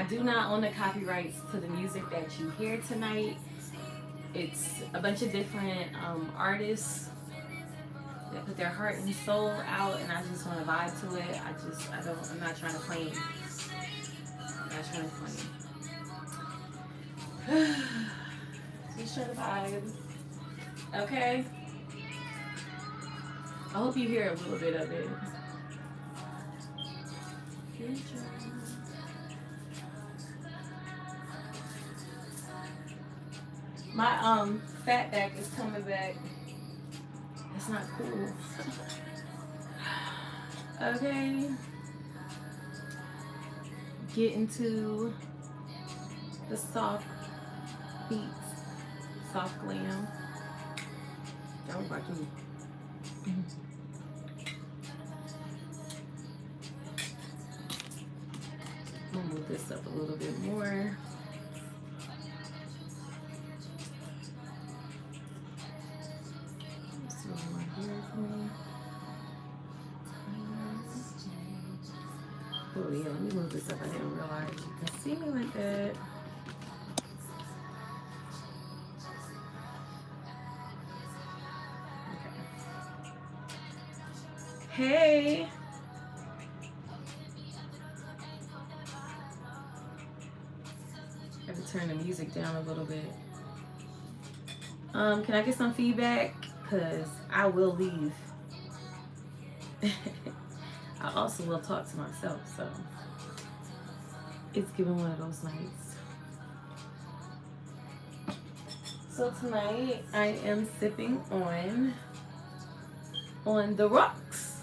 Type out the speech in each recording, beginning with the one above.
I do not own the copyrights to the music that you hear tonight. It's a bunch of different artists that put their heart and soul out, and I just want to vibe to it. I'm not trying to claim. I'm not trying to claim. Just trying to vibe. Okay? I hope you hear a little bit of it. My fat back is coming back. That's not cool. Okay. Get into the soft beats, soft glam. Don't watch me. I'm gonna move this up a little bit more. Oh yeah, let me move this up. I didn't realize you can see me like that. Okay. Hey. I have to turn the music down a little bit. Can I get some feedback? Cause I will leave. I also will talk to myself, so it's giving one of those nights. So tonight I am sipping on the rocks.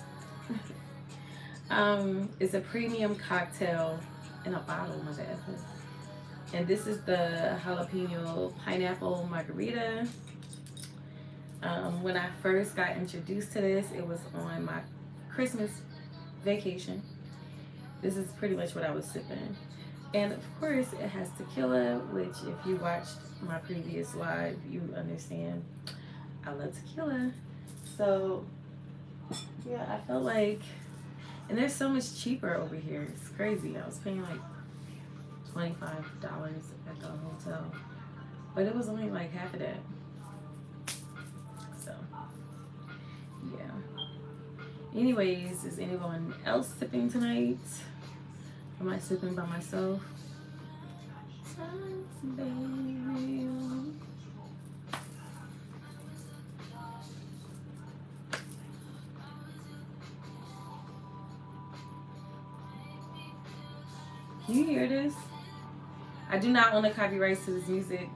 It's a premium cocktail in a bottle, my bad. And this is the jalapeno pineapple margarita. When I first got introduced to this, it was on my Christmas vacation. This is pretty much what I was sipping. And of course it has tequila, which if you watched my previous live, you understand I love tequila. So yeah, I felt like, and they're so much cheaper over here. It's crazy. I was paying like $25 at the hotel, but it was only like half of that. So yeah. Anyways, is anyone else sipping tonight? Am I sipping by myself? Can you hear this? I do not own the copyrights to this music.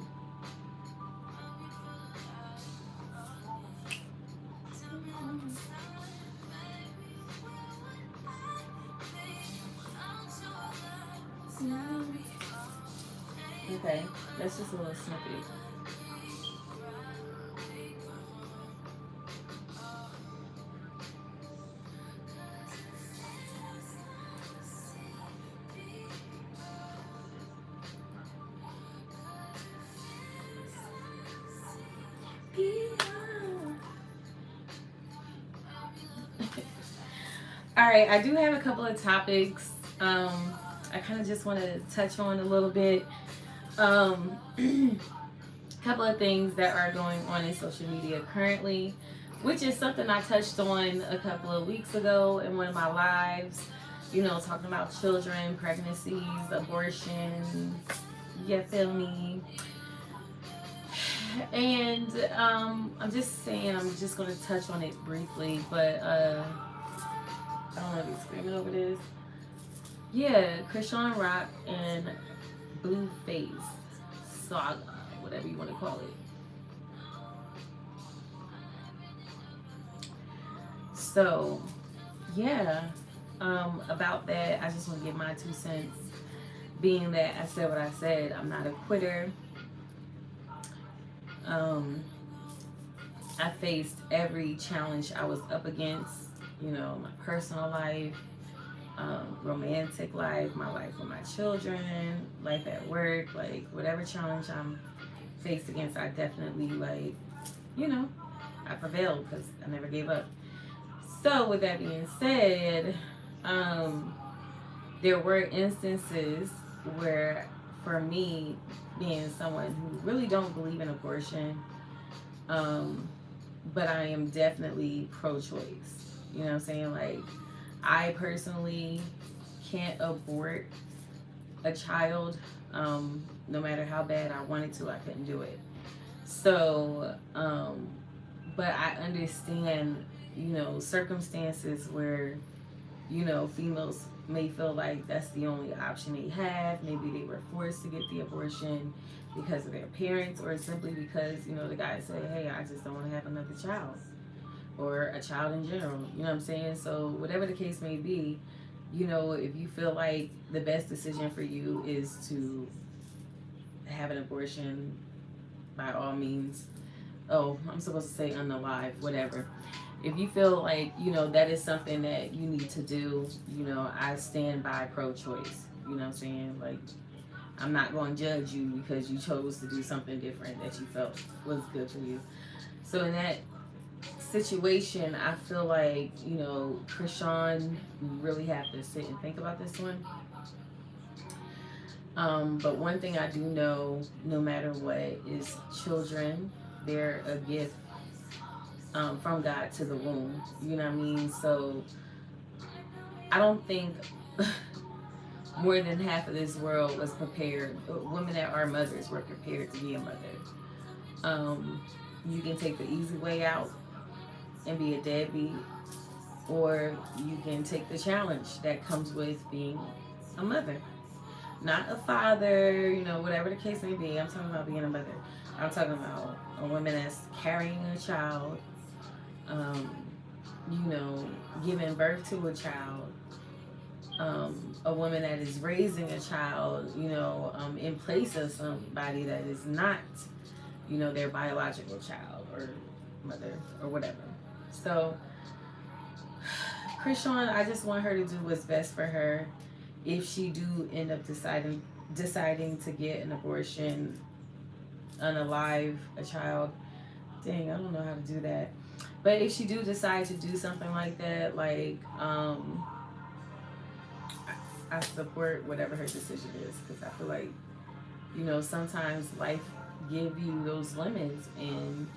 Okay, that's just a little snippet. All right, I do have a couple of topics. I kind of just want to touch on a little bit. Couple of things that are going on in social media currently, which is something I touched on a couple of weeks ago in one of my lives. You know, talking about children, pregnancies, abortions. You feel me? And I'm just saying, I'm just going to touch on it briefly, but I don't want to be screaming over this. Yeah, Krishan Rock and Blueface saga, whatever you want to call it. So, yeah, about that, I just want to give my 2 cents. Being that I said what I said, I'm not a quitter. I faced every challenge I was up against, you know, my personal life, romantic life, my life with my children, life at work, like whatever challenge I'm faced against, I definitely, like, you know, I prevailed because I never gave up. So with that being said, there were instances where, for me, being someone who really don't believe in abortion, but I am definitely pro-choice. You know what I'm saying? Like, I personally can't abort a child. No matter how bad I wanted to, I couldn't do it. So, but I understand, circumstances where, females may feel like that's the only option they have. Maybe they were forced to get the abortion because of their parents, or simply because, the guy said, hey, I just don't want to have another child, or a child in general. You know what I'm saying? So whatever the case may be, if you feel like the best decision for you is to have an abortion, by all means. Oh, I'm supposed to say unalive, whatever. If you feel like, that is something that you need to do, I stand by pro-choice. You know what I'm saying? Like, I'm not going to judge you because you chose to do something different that you felt was good for you. So in that situation, I feel like, Krishan, really have to sit and think about this one. But one thing I do know, no matter what, is children, they're a gift from God to the womb. You know what I mean? So I don't think more than half of this world was prepared. Women that are mothers were prepared to be a mother. You can take the easy way out and be a deadbeat, or you can take the challenge that comes with being a mother. Not a father, whatever the case may be. I'm talking about being a mother. I'm talking about a woman that's carrying a child, giving birth to a child, a woman that is raising a child, in place of somebody that is not, their biological child or mother or whatever. So, Krishan, I just want her to do what's best for her. If she do end up deciding to get an abortion, unalive a child, dang, I don't know how to do that. But if she do decide to do something like that, like, I support whatever her decision is, because I feel like, sometimes life give you those limits and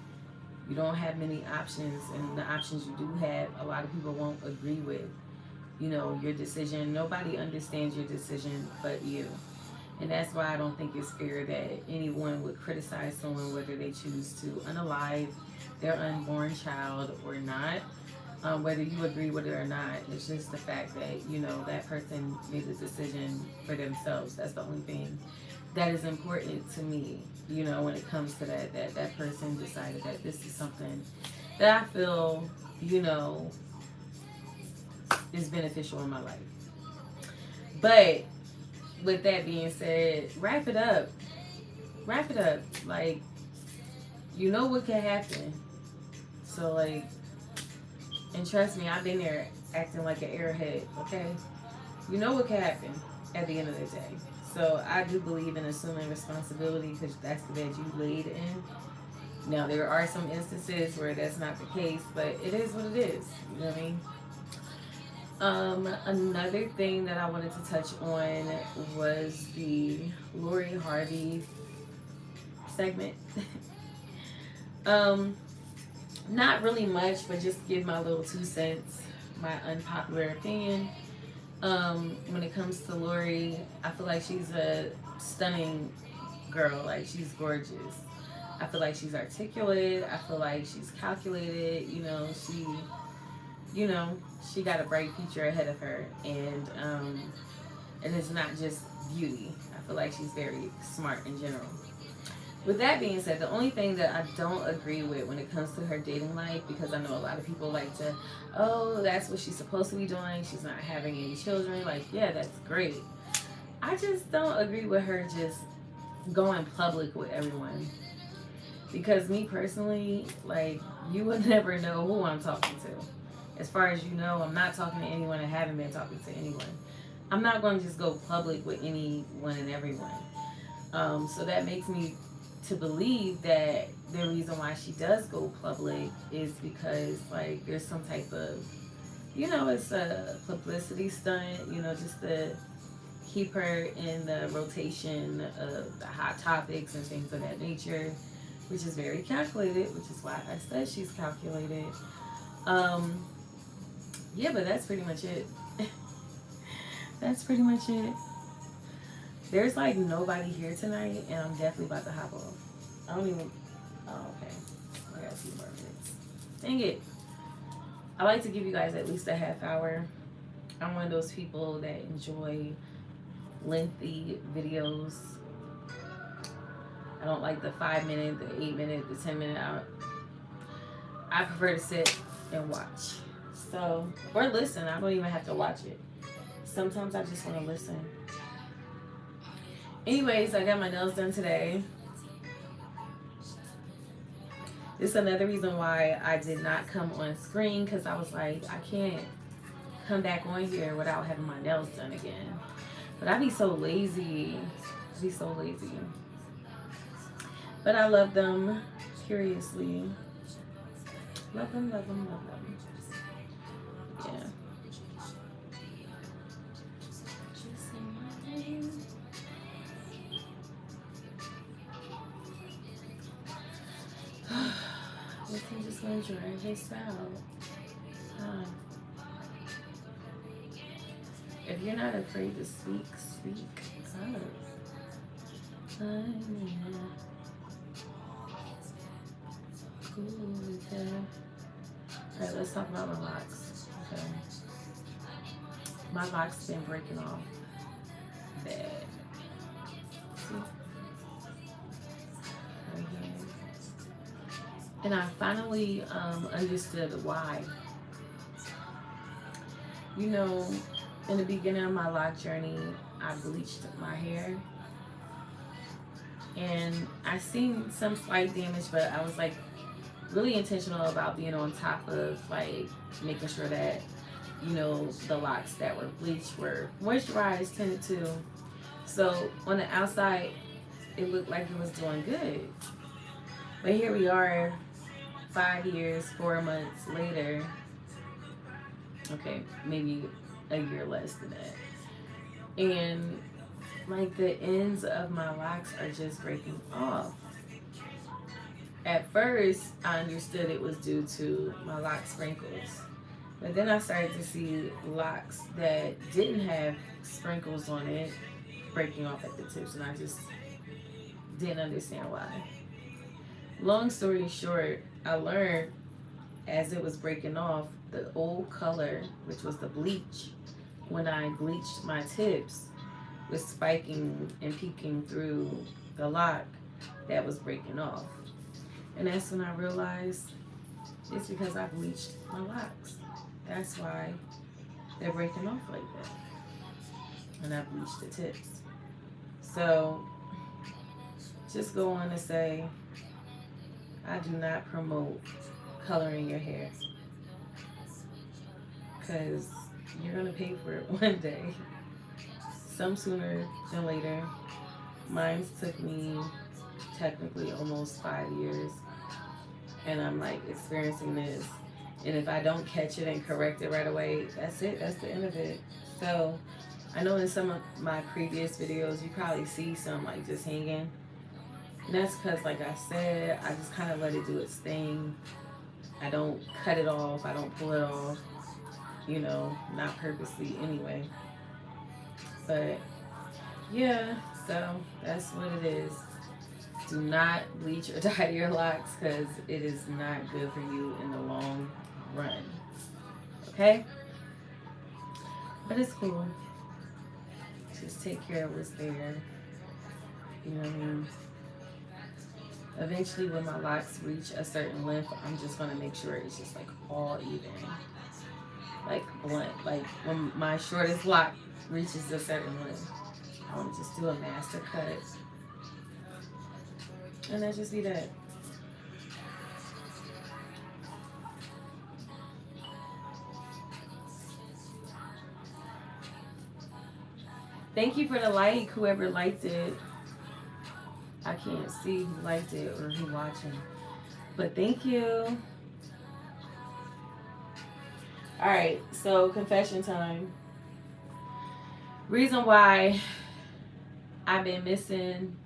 you don't have many options, and the options you do have, a lot of people won't agree with, your decision. Nobody understands your decision but you. And that's why I don't think it's fair that anyone would criticize someone whether they choose to unalive their unborn child or not. Whether you agree with it or not, it's just the fact that, that person made the decision for themselves. That's the only thing that is important to me, when it comes to that person decided that this is something that I feel, is beneficial in my life. But with that being said, wrap it up. Like, what can happen. So, like, and trust me, I've been there acting like an airhead, okay? What can happen at the end of the day. So I do believe in assuming responsibility, because that's the bed you laid in. Now, there are some instances where that's not the case, but it is what it is. You know what I mean? Another thing that I wanted to touch on was the Lori Harvey segment. Not really much, but just give my little 2 cents, my unpopular opinion. When it comes to Lori, I feel like she's a stunning girl. Like, she's gorgeous. I feel like she's articulate. I feel like she's calculated. She got a bright future ahead of her, and it's not just beauty. I feel like she's very smart in general. With that being said, the only thing that I don't agree with when it comes to her dating life, because I know a lot of people like to, oh, that's what she's supposed to be doing, she's not having any children. Like, yeah, that's great. I just don't agree with her just going public with everyone. Because me personally, like, you would never know who I'm talking to. As far as you know, I'm not talking to anyone. I haven't been talking to anyone. I'm not going to just go public with anyone and everyone. So that makes me to believe that the reason why she does go public is because, like, there's some type of, it's a publicity stunt, just to keep her in the rotation of the hot topics and things of that nature, which is very calculated, which is why I said she's calculated. Yeah, but that's pretty much it. That's pretty much it. There's like nobody here tonight, and I'm definitely about to hop off. I don't even. Oh, okay. I got a few more minutes. Dang it. I like to give you guys at least a half hour. I'm one of those people that enjoy lengthy videos. I don't like the 5 minute, the 8 minute, the 10 minute. I prefer to sit and watch. So, or listen. I don't even have to watch it. Sometimes I just want to listen. Anyways, I got my nails done today. This is another reason why I did not come on screen, because I was like, I can't come back on here without having my nails done again. But I be so lazy. But I love them, curiously. Love them. Yeah. We can just enjoy his out. If you're not afraid to speak up. Alright, let's talk about my locks. Okay. My locks been breaking off bad. See? Right here. And I finally understood why. You know, in the beginning of my lock journey, I bleached my hair. And I seen some slight damage, but I was like really intentional about being on top of like making sure that, you know, the locks that were bleached were moisturized, tended to. So on the outside, it looked like it was doing good. But here we are, 5 years, 4 months later. Okay, maybe a year less than that. And like the ends of my locks are just breaking off. At first, I understood it was due to my lock sprinkles. But then I started to see locks that didn't have sprinkles on it breaking off at the tips, and I just didn't understand why. Long story short, I learned as it was breaking off, the old color, which was the bleach, when I bleached my tips, was spiking and peeking through the lock that was breaking off. And that's when I realized it's because I bleached my locks. That's why they're breaking off like that. And I bleached the tips. So just go on to say, I do not promote coloring your hair, because you're going to pay for it one day. Some sooner than later. Mine took me technically almost 5 years. And I'm like experiencing this. And if I don't catch it and correct it right away, that's it. That's the end of it. So I know in some of my previous videos, you probably see some like just hanging. And that's because, like I said, I just kind of let it do its thing. I don't cut it off. I don't pull it off. You know, not purposely anyway. But yeah, so that's what it is. Do not bleach or dye your locks, because it is not good for you in the long run. Okay? But it's cool. Just take care of what's there. You know what I mean? Eventually, when my locks reach a certain length, I'm just going to make sure it's just like all even. Like blunt. Like when my shortest lock reaches a certain length, I want to just do a master cut. And that just be that. Thank you for the like, whoever liked it. I can't see who liked it or who watching. But thank you. Alright, so confession time. Reason why I've been missing,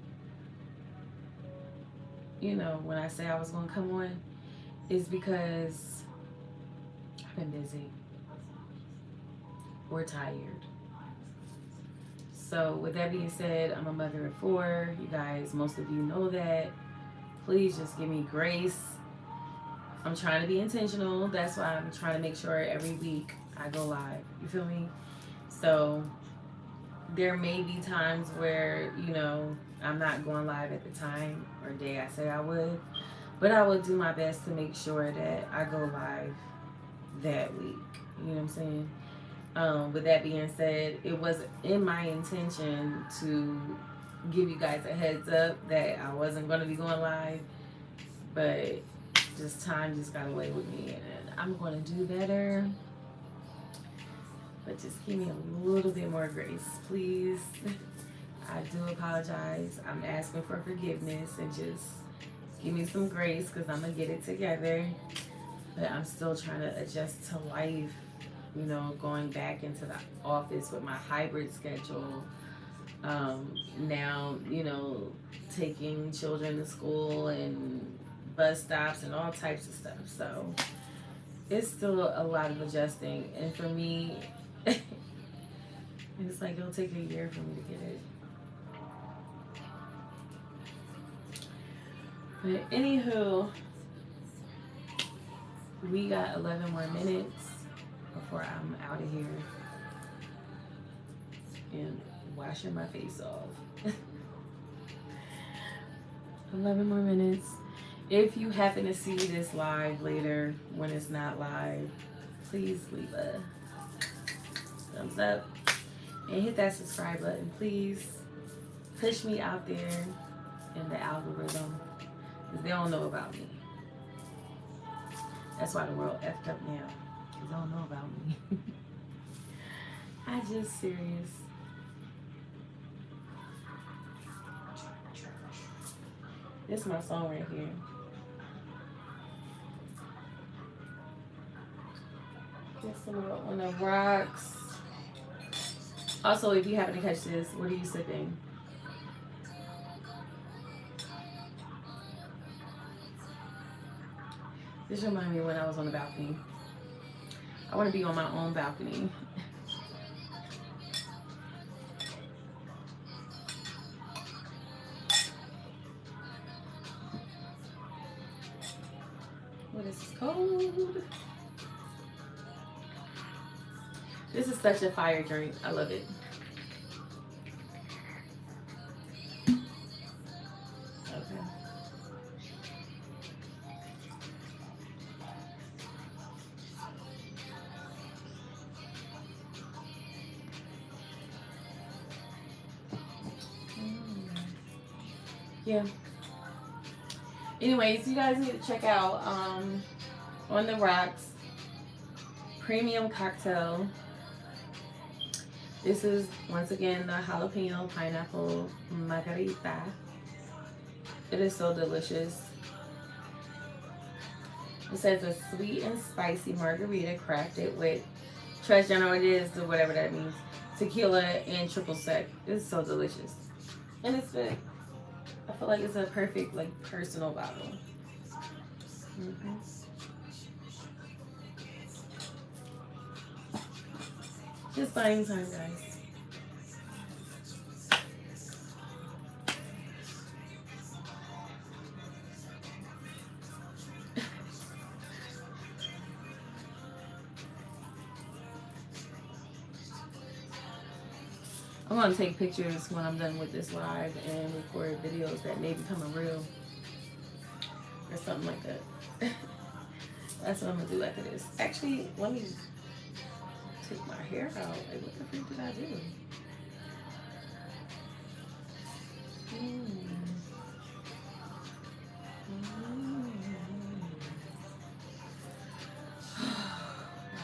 you know, when I say I was going to come on, is because I've been busy or tired. So with that being said, I'm a mother of 4. You guys, most of you know that. Please just give me grace. I'm trying to be intentional. That's why I'm trying to make sure every week I go live. You feel me? So there may be times where, you know, I'm not going live at the time or day I say I would. But I will do my best to make sure that I go live that week. You know what I'm saying? With that being said, it was in my intention to give you guys a heads up that I wasn't going to be going live, but just time just got away with me, and I'm going to do better. But just give me a little bit more grace, please. I do apologize. I'm asking for forgiveness, and just give me some grace because I'm going to get it together. But I'm still trying to adjust to life. You know, going back into the office with my hybrid schedule. Now, you know, taking children to school and bus stops and all types of stuff. So it's still a lot of adjusting. And for me, it's like it'll take a year for me to get it. But anywho, we got 11 more minutes before I'm out of here and washing my face off. 11 more minutes. If you happen to see this live later when it's not live, please leave a thumbs up and hit that subscribe button. Please push me out there in the algorithm because they don't know about me. That's why the world effed up now. They don't know about me. I just serious. This is my song right here. Get some more on the rocks. Also, if you happen to catch this, what are you sipping? This reminds me of when I was on the balcony. I want to be on my own balcony. What is this called? This is such a fire drink. I love it. Okay. Yeah. Anyways, you guys need to check out On the Rocks premium cocktail. This is once again the jalapeno pineapple margarita. It is so delicious. It says a sweet and spicy margarita crafted with Tres Generales or whatever that means, tequila and triple sec. It's so delicious, and it's good. I feel like it's a perfect, like, personal bottle. Just buying time, guys. I'm going to take pictures when I'm done with this live and record videos that may become a reel or something like that. That's what I'm going to do after this. Actually, let me take my hair out. Like, what the freak did I do? I'm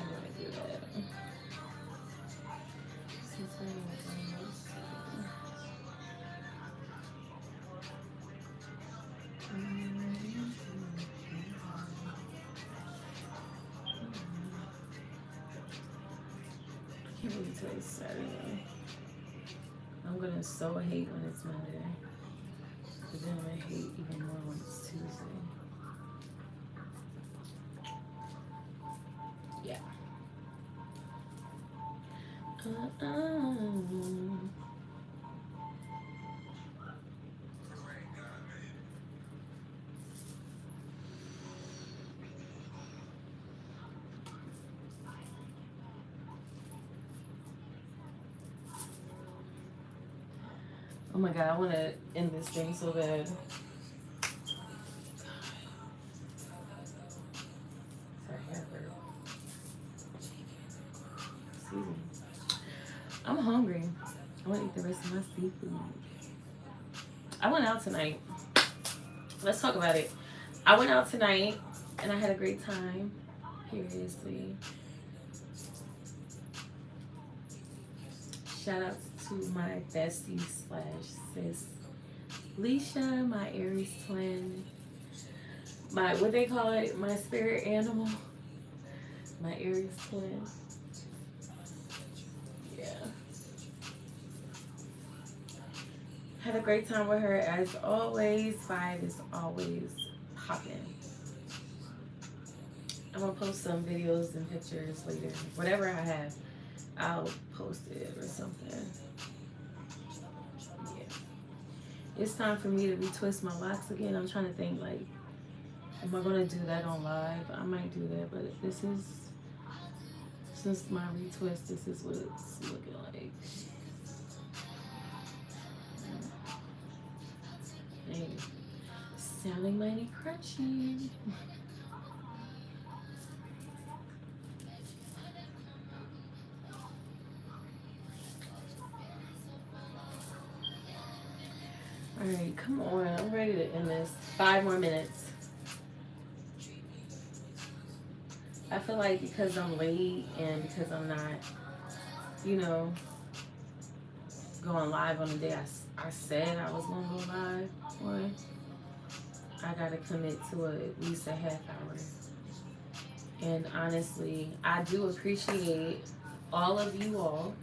going to do that. Can't believe today's Saturday. I'm gonna so hate when it's Monday. But then I'm gonna hate even more when it's Tuesday. Yeah. Oh my god, I want to end this thing so bad. Sorry, I burp. Excuse me. I'm hungry. I want to eat the rest of my seafood. I went out tonight. Let's talk about it. I went out tonight and I had a great time. Seriously. Shout out to my bestie / sis, Leisha, my Aries twin. My, what they call it? My spirit animal. My Aries twin. Yeah. Had a great time with her as always. Vibe is always popping. I'm gonna post some videos and pictures later. Whatever I have, I'll post it or something. Yeah. It's time for me to retwist my locks again. I'm trying to think, like, am I gonna do that on live? I might do that, but this is, since my retwist, this is what it's looking like. Hey, sounding mighty crunchy. Alright, come on. I'm ready to end this. 5 more minutes. I feel like because I'm late and because I'm not, you know, going live on the day I said I was going to go live on, I got to commit to at least a half hour. And honestly, I do appreciate all of you all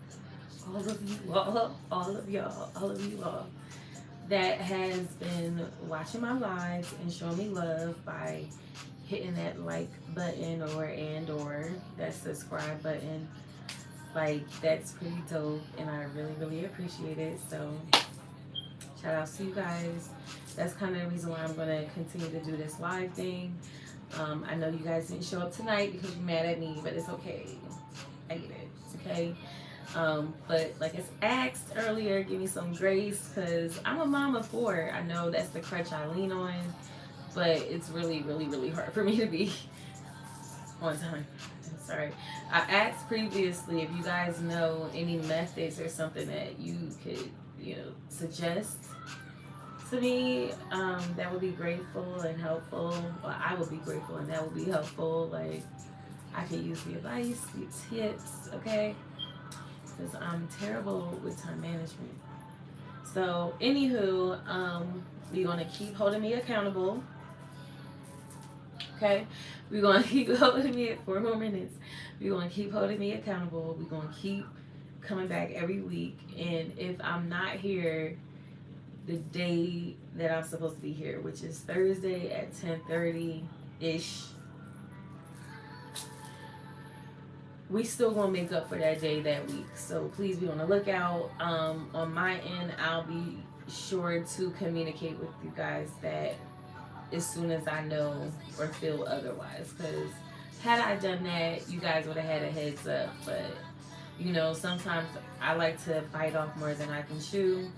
that has been watching my lives and showing me love by hitting that like button or that subscribe button. Like, that's pretty dope and I really appreciate it. So shout out to you guys. That's kind of the reason why I'm going to continue to do this live thing. I know you guys didn't show up tonight because you're mad at me, but it's okay. I get it, okay? But like it's asked earlier, give me some grace because I'm a mom of 4. I know that's the crutch I lean on, but it's really hard for me to be on time. I'm sorry. I asked previously if you guys know any methods or something that you could, you know, suggest to me, that would be grateful and helpful. Well, I would be grateful and that would be helpful. Like, I could use the advice, the tips, okay? Because I'm terrible with time management. So, anywho, we're going to keep holding me accountable. Okay? We're going to keep holding me at 4 more minutes. We're going to keep holding me accountable. We're going to keep coming back every week. And if I'm not here the day that I'm supposed to be here, which is Thursday at 10:30-ish, we still gonna make up for that day that week. So please be on the lookout. On my end, I'll be sure to communicate with you guys that as soon as I know or feel otherwise. Because had I done that, you guys would have had a heads up. But, you know, sometimes I like to bite off more than I can chew.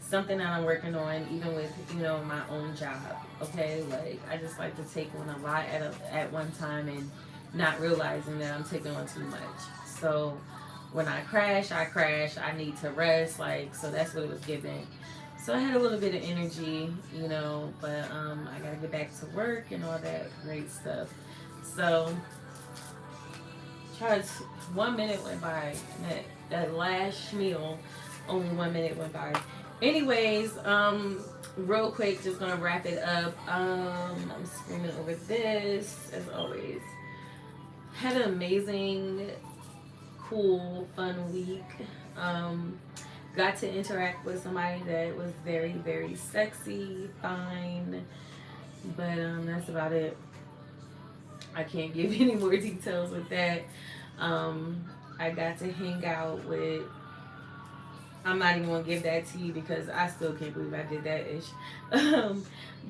Something that I'm working on, even with, you know, my own job, okay? Like, I just like to take on a lot at one time and not realizing that I'm taking on too much. So when I crash. I need to rest, like, so that's what it was giving. So I had a little bit of energy, you know, but I gotta get back to work and all that great stuff. So tried 1 minute went by. That last meal, only 1 minute went by. Anyways, real quick, just gonna wrap it up. I'm screaming over this as always. Had an amazing, cool, fun week. got to interact with somebody that was very, very sexy, fine, but that's about it. I can't give any more details with that. I got to hang out with. I'm not even gonna give that to you because I still can't believe I did that ish.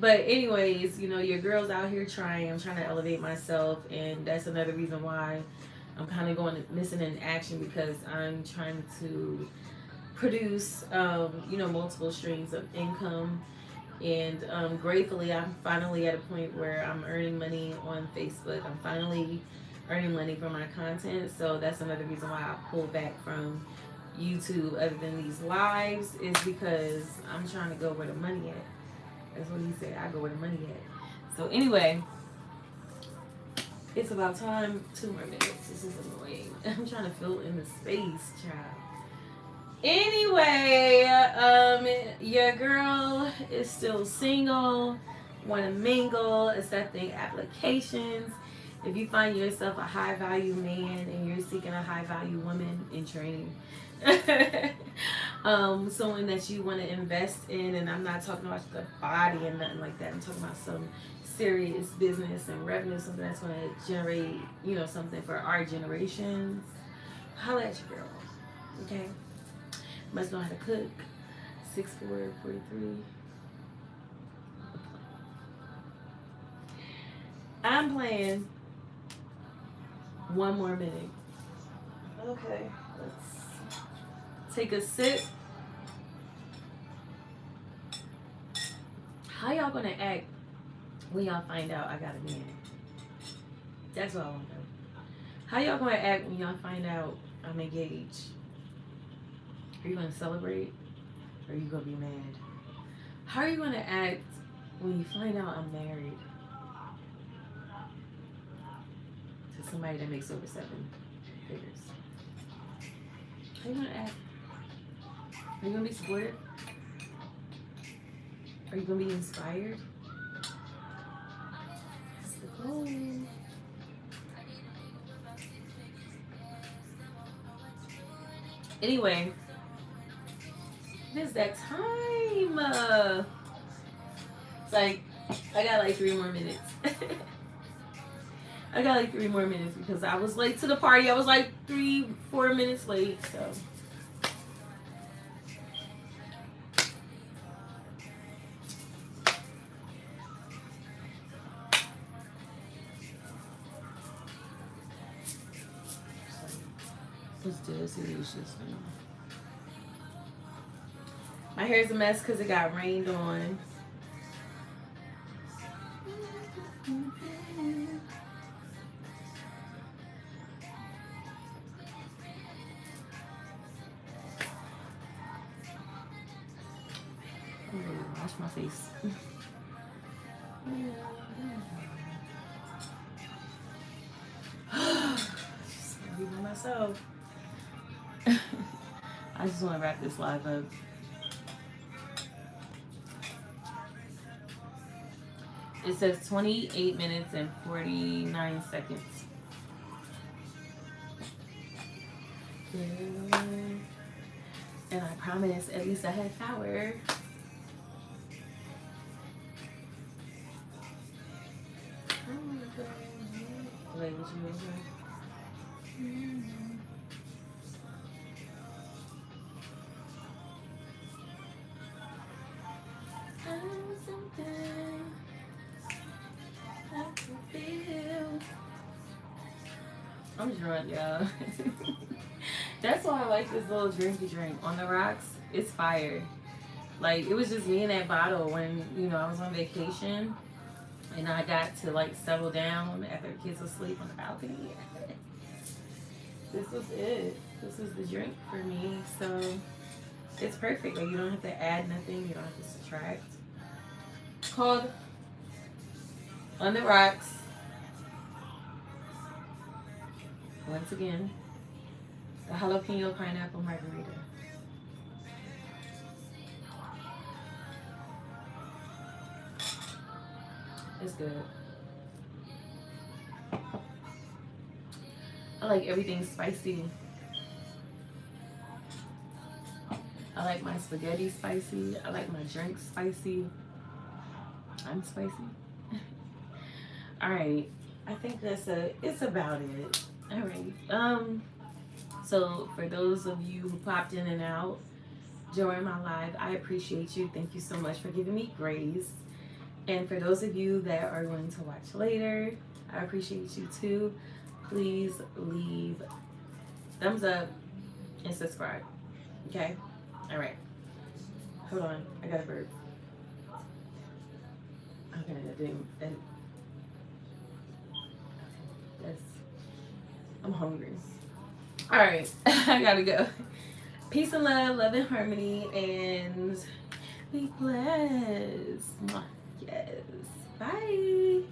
But anyways, you know, your girl's out here trying. I'm trying to elevate myself, and that's another reason why I'm kind of going missing in action, because I'm trying to produce, you know, multiple streams of income. And gratefully, I'm finally at a point where I'm earning money on Facebook. I'm finally earning money from my content. So that's another reason why I pulled back from YouTube other than these lives, is because I'm trying to go where the money at. That's what he said. I go where the money at. So anyway, it's about time. 2 more minutes. This is annoying. I'm trying to fill in the space, child. Anyway, your girl is still single, want to mingle, accepting applications. If you find yourself a high value man and you're seeking a high value woman in training, someone that you want to invest in, and I'm not talking about the body and nothing like that. I'm talking about some serious business and revenue, something that's going to generate, you know, something for our generations. Holla at your girl, okay? Must know how to cook. 6'4", 43. I'm playing 1 more minute. Okay, let's take a sip. How y'all gonna act when y'all find out I got a man? That's all I want to know. How y'all gonna act when y'all find out I'm engaged? Are you going to celebrate, or are you going to be mad? How are you going to act when you find out I'm married to somebody that makes over 7 figures? How are you going to act? Are you going to be supportive? Are you going to be inspired? That's the goal. Anyway, it's that time. It's like, I got like 3 more minutes. I got like 3 more minutes because I was late to the party. I was like 3-4 minutes late, so. Let's do this. My hair's a mess because it got rained on. Wash my face. Just gonna be by myself. I just want to wrap this live up. It says 28 minutes and 49 seconds. And I promise at least a half hour. Wait, what you mean? I'm drunk, y'all. That's why I like this little drinky drink on the rocks. It's fire. Like, it was just me and that bottle when, you know, I was on vacation and I got to like settle down after the kids were asleep on the balcony. This was it. This is the drink for me. So it's perfect. Like, you don't have to add nothing. You don't have to subtract. It's called On the Rocks. Once again, the jalapeno pineapple margarita. It's good. I like everything spicy. I like my spaghetti spicy. I like my drink spicy. I'm spicy. All right. I think it's about it. All right. So for those of you who popped in and out during my live, I appreciate you. Thank you so much for giving me grace. And for those of you that are going to watch later, I appreciate you too. Please leave thumbs up and subscribe. Okay? All right. Hold on. I got a burp. Okay, that's, I'm hungry. All right. I gotta go. Peace and love and harmony, and be blessed. Yes. Bye.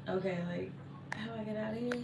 Okay, like, how do I get out of here?